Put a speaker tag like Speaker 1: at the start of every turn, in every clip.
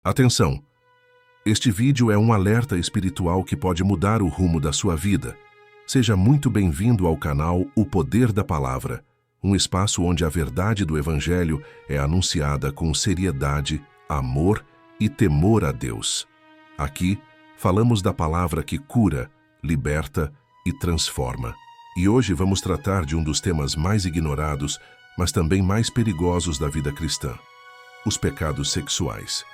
Speaker 1: Atenção! Este vídeo é um alerta espiritual que pode mudar o rumo da sua vida. Seja muito bem-vindo ao canal O Poder da Palavra, um espaço onde a verdade do Evangelho é anunciada com seriedade, amor e temor a Deus. Aqui, falamos da palavra que cura, liberta e transforma. E hoje vamos tratar de um dos temas mais ignorados, mas também mais perigosos da vida cristã: os pecados sexuais.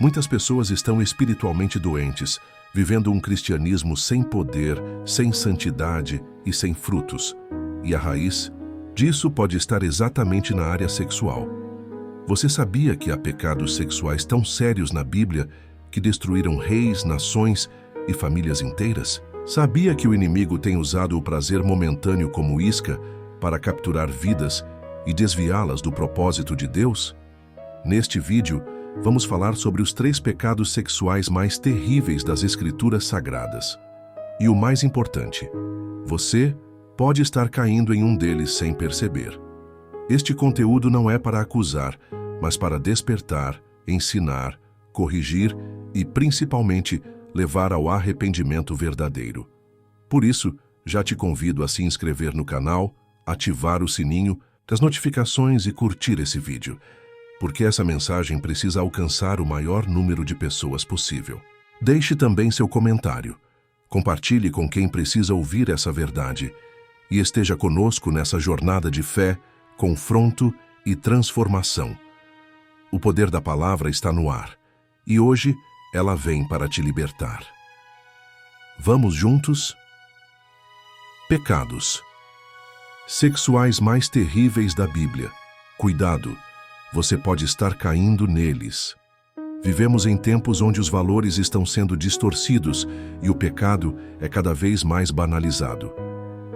Speaker 1: Muitas pessoas estão espiritualmente doentes, vivendo um cristianismo sem poder, sem santidade e sem frutos. E a raiz disso pode estar exatamente na área sexual. Você sabia que há pecados sexuais tão sérios na Bíblia que destruíram reis, nações e famílias inteiras? Sabia que o inimigo tem usado o prazer momentâneo como isca para capturar vidas e desviá-las do propósito de Deus? Neste vídeo, vamos falar sobre os 3 pecados sexuais mais terríveis das Escrituras Sagradas. E o mais importante, você pode estar caindo em um deles sem perceber. Este conteúdo não é para acusar, mas para despertar, ensinar, corrigir e, principalmente, levar ao arrependimento verdadeiro. Por isso, já te convido a se inscrever no canal, ativar o sininho das notificações e curtir esse vídeo, porque essa mensagem precisa alcançar o maior número de pessoas possível. Deixe também seu comentário, compartilhe com quem precisa ouvir essa verdade e esteja conosco nessa jornada de fé, confronto e transformação. O poder da palavra está no ar e hoje ela vem para te libertar. Vamos juntos? Pecados sexuais mais terríveis da Bíblia. Cuidado! Você pode estar caindo neles. Vivemos em tempos onde os valores estão sendo distorcidos e o pecado é cada vez mais banalizado.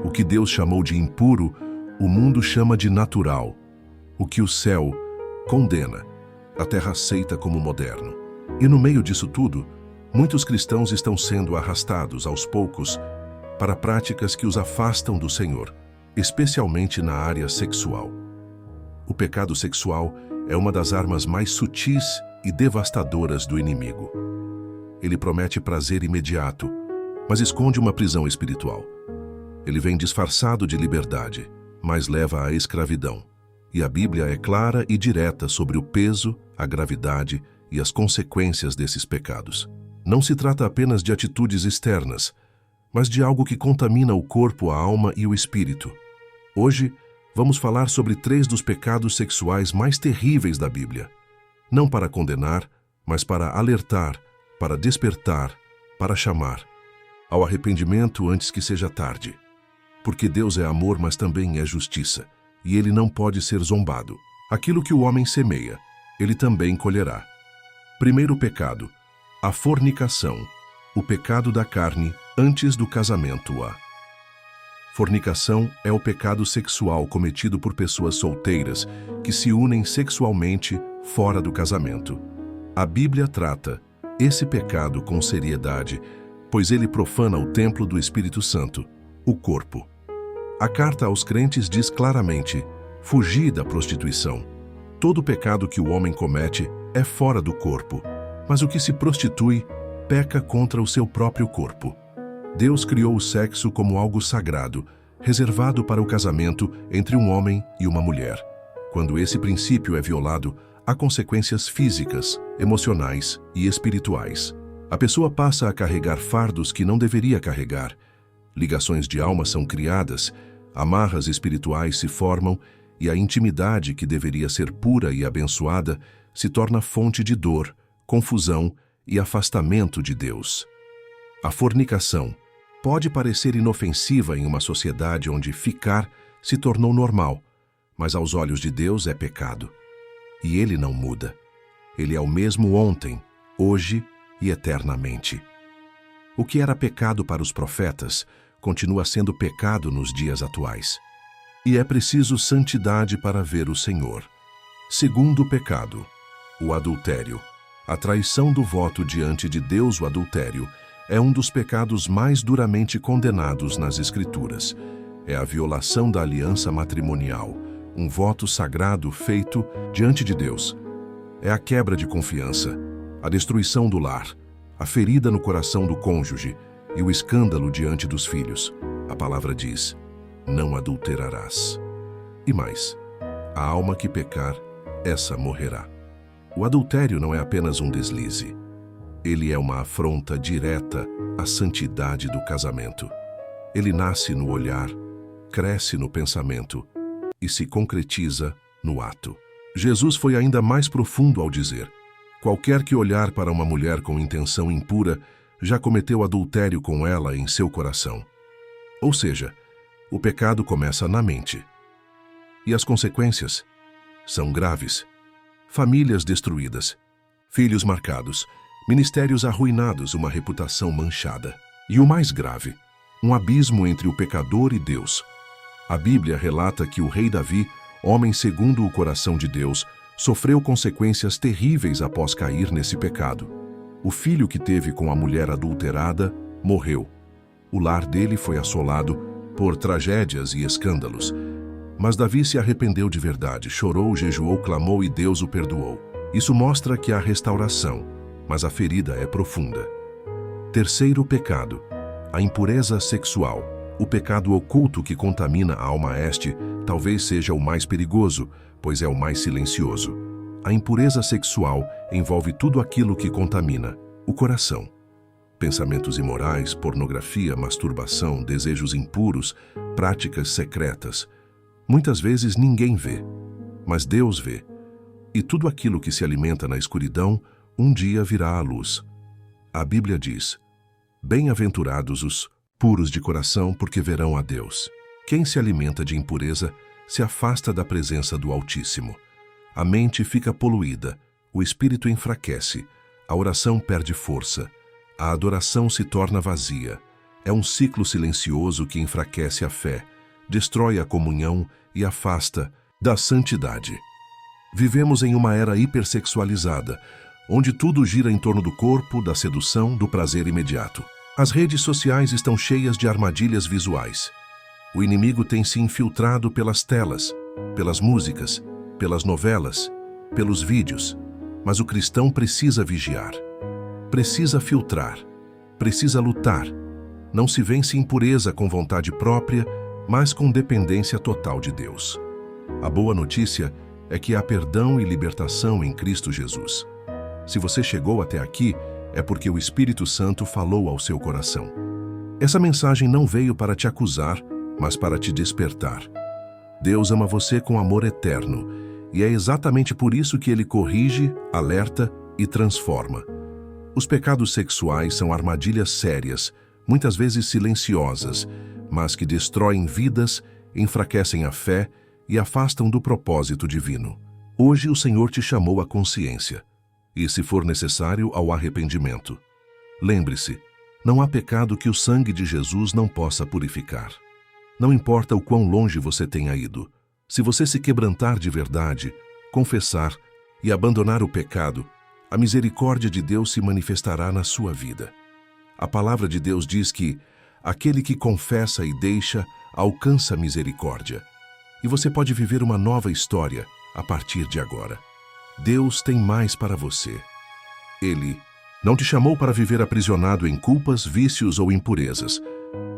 Speaker 1: O que Deus chamou de impuro, o mundo chama de natural. O que o céu condena, a terra aceita como moderno. E no meio disso tudo, muitos cristãos estão sendo arrastados aos poucos para práticas que os afastam do Senhor, especialmente na área sexual. O pecado sexual é uma das armas mais sutis e devastadoras do inimigo. Ele promete prazer imediato, mas esconde uma prisão espiritual. Ele vem disfarçado de liberdade, mas leva à escravidão. E a Bíblia é clara e direta sobre o peso, a gravidade e as consequências desses pecados. Não se trata apenas de atitudes externas, mas de algo que contamina o corpo, a alma e o espírito. Hoje, vamos falar sobre 3 dos pecados sexuais mais terríveis da Bíblia. Não para condenar, mas para alertar, para despertar, para chamar ao arrependimento antes que seja tarde. Porque Deus é amor, mas também é justiça, e Ele não pode ser zombado. Aquilo que o homem semeia, ele também colherá. Primeiro pecado, a fornicação, o pecado da carne antes do casamento. Fornicação é o pecado sexual cometido por pessoas solteiras que se unem sexualmente fora do casamento. A Bíblia trata esse pecado com seriedade, pois ele profana o templo do Espírito Santo, o corpo. A carta aos crentes diz claramente: fugir da prostituição. Todo pecado que o homem comete é fora do corpo, mas o que se prostitui peca contra o seu próprio corpo. Deus criou o sexo como algo sagrado, reservado para o casamento entre um homem e uma mulher. Quando esse princípio é violado, há consequências físicas, emocionais e espirituais. A pessoa passa a carregar fardos que não deveria carregar. Ligações de alma são criadas, amarras espirituais se formam e a intimidade que deveria ser pura e abençoada se torna fonte de dor, confusão e afastamento de Deus. A fornicação pode parecer inofensiva em uma sociedade onde ficar se tornou normal, mas aos olhos de Deus é pecado. E Ele não muda. Ele é o mesmo ontem, hoje e eternamente. O que era pecado para os profetas continua sendo pecado nos dias atuais. E é preciso santidade para ver o Senhor. Segundo pecado, o adultério. A traição do voto diante de Deus, o adultério, é um dos pecados mais duramente condenados nas Escrituras. É a violação da aliança matrimonial, um voto sagrado feito diante de Deus. É a quebra de confiança, a destruição do lar, a ferida no coração do cônjuge e o escândalo diante dos filhos. A palavra diz: não adulterarás. E mais, a alma que pecar, essa morrerá. O adultério não é apenas um deslize. Ele é uma afronta direta à santidade do casamento. Ele nasce no olhar, cresce no pensamento e se concretiza no ato. Jesus foi ainda mais profundo ao dizer: qualquer que olhar para uma mulher com intenção impura já cometeu adultério com ela em seu coração. Ou seja, o pecado começa na mente. E as consequências são graves. Famílias destruídas, filhos marcados, ministérios arruinados, uma reputação manchada. E o mais grave, um abismo entre o pecador e Deus. A Bíblia relata que o rei Davi, homem segundo o coração de Deus, sofreu consequências terríveis após cair nesse pecado. O filho que teve com a mulher adulterada morreu. O lar dele foi assolado por tragédias e escândalos. Mas Davi se arrependeu de verdade, chorou, jejuou, clamou e Deus o perdoou. Isso mostra que há restauração, mas a ferida é profunda. Terceiro pecado, a impureza sexual. O pecado oculto que contamina a alma este talvez seja o mais perigoso, pois é o mais silencioso. A impureza sexual envolve tudo aquilo que contamina o coração. Pensamentos imorais, pornografia, masturbação, desejos impuros, práticas secretas. Muitas vezes ninguém vê, mas Deus vê. E tudo aquilo que se alimenta na escuridão, um dia virá à luz. A Bíblia diz: bem-aventurados os puros de coração, porque verão a Deus. Quem se alimenta de impureza se afasta da presença do Altíssimo. A mente fica poluída, o espírito enfraquece, a oração perde força, a adoração se torna vazia. É um ciclo silencioso que enfraquece a fé, destrói a comunhão e afasta da santidade. Vivemos em uma era hipersexualizada, onde tudo gira em torno do corpo, da sedução, do prazer imediato. As redes sociais estão cheias de armadilhas visuais. O inimigo tem se infiltrado pelas telas, pelas músicas, pelas novelas, pelos vídeos. Mas o cristão precisa vigiar, precisa filtrar, precisa lutar. Não se vence impureza com vontade própria, mas com dependência total de Deus. A boa notícia é que há perdão e libertação em Cristo Jesus. Se você chegou até aqui, é porque o Espírito Santo falou ao seu coração. Essa mensagem não veio para te acusar, mas para te despertar. Deus ama você com amor eterno, e é exatamente por isso que Ele corrige, alerta e transforma. Os pecados sexuais são armadilhas sérias, muitas vezes silenciosas, mas que destroem vidas, enfraquecem a fé e afastam do propósito divino. Hoje o Senhor te chamou à consciência, e se for necessário, ao arrependimento. Lembre-se, não há pecado que o sangue de Jesus não possa purificar. Não importa o quão longe você tenha ido, se você se quebrantar de verdade, confessar e abandonar o pecado, a misericórdia de Deus se manifestará na sua vida. A palavra de Deus diz que aquele que confessa e deixa alcança a misericórdia. E você pode viver uma nova história a partir de agora. Deus tem mais para você. Ele não te chamou para viver aprisionado em culpas, vícios ou impurezas,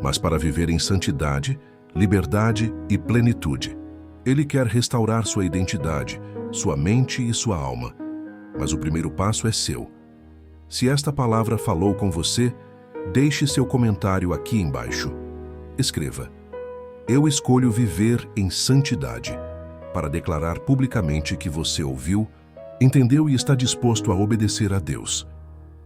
Speaker 1: mas para viver em santidade, liberdade e plenitude. Ele quer restaurar sua identidade, sua mente e sua alma. Mas o primeiro passo é seu. Se esta palavra falou com você, deixe seu comentário aqui embaixo. Escreva: eu escolho viver em santidade, para declarar publicamente que você ouviu, entendeu e está disposto a obedecer a Deus.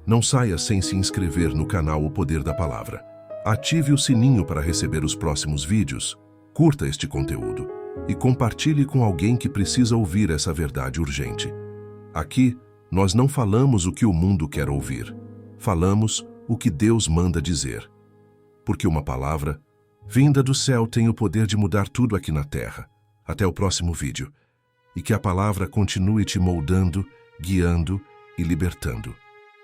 Speaker 1: Não saia sem se inscrever no canal O Poder da Palavra. Ative o sininho para receber os próximos vídeos, curta este conteúdo e compartilhe com alguém que precisa ouvir essa verdade urgente. Aqui, nós não falamos o que o mundo quer ouvir, falamos o que Deus manda dizer. Porque uma palavra vinda do céu tem o poder de mudar tudo aqui na terra. Até o próximo vídeo. E que a palavra continue te moldando, guiando e libertando.